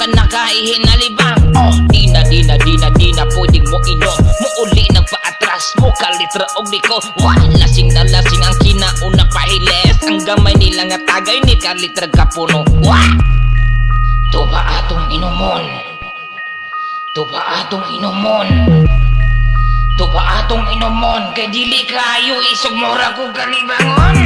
ka nakaihinalibang. Di na pwedeng mo inom. Muuli nagpaatras mo kalitra og liko. Lasing na lasing ang kinauna pahiles. Ang gamay nila nga tagay ni kalitra kapuno. Tuba atong inumon. Tuba atong inumon. Tuba atong inumon. Kay dili kayo isog mura ko kalibangon.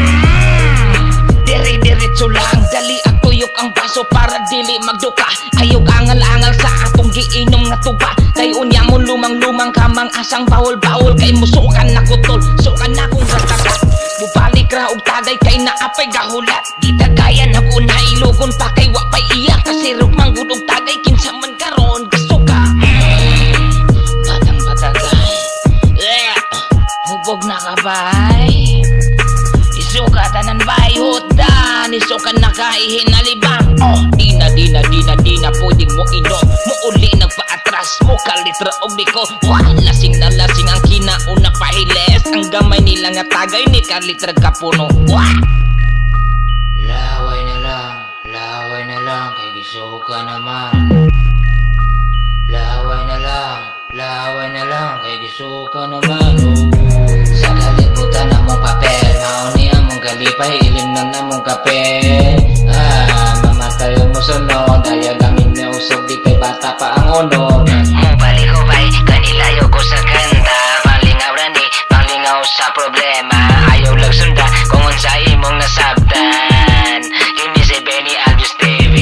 Dire-diretso lang, dali at tuyok ang baso para dili magduka. Ayog angal-angal sa atong giinom nga tuba. Kay unya mo lumang-lumang kamang asang bawol-bawol. Kay musukan na kutol, sukan na kong ratagat. Bubalik ra og tagay kay naapay gahulat. Di tagayan na una ilugon pa kay wapay iyak. Kasi rugmang gudog tagay kinsa man karon gasuka. Batang-batagay, hubog na kabay. Isukatanan bay hutan, isukan na kaihinalibang. Di na pwedeng mo inom. Muuli nagpaatras mo kalitra og liko. Lasing na lasing ang kinauna pahiles. Ang gamay nila nga tagay ni kalitra kapuno. Laway na lang, kay gisuka naman. Laway na lang, kay gisuka naman. Sa kalibutan na mong papel, mauni among kalipay, ilim na namong kape. Mamatay mo sunod, daya langin na usog, di kay bata pa ang unod. Mubalik ko bay, kanilayo ko sa kanta. Panglingaw rani, panglingaw sa problema. Ayaw lang sunda, kung unsa imong nasabtan. Kini si Benny Albius TV.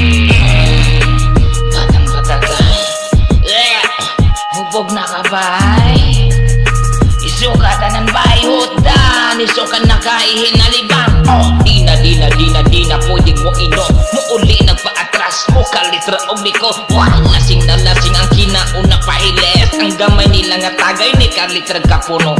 Batang-batagay, hubog na kabay. Isukatanan bay hutan, isukan na kaihinalibang. Di na pwedeng mo inom. Muuli nagpaatras mo kalitra og liko. Lasing na lasing ang kinauna pahiles. Ang gamay nila nga tagay ni kalitra kapuno.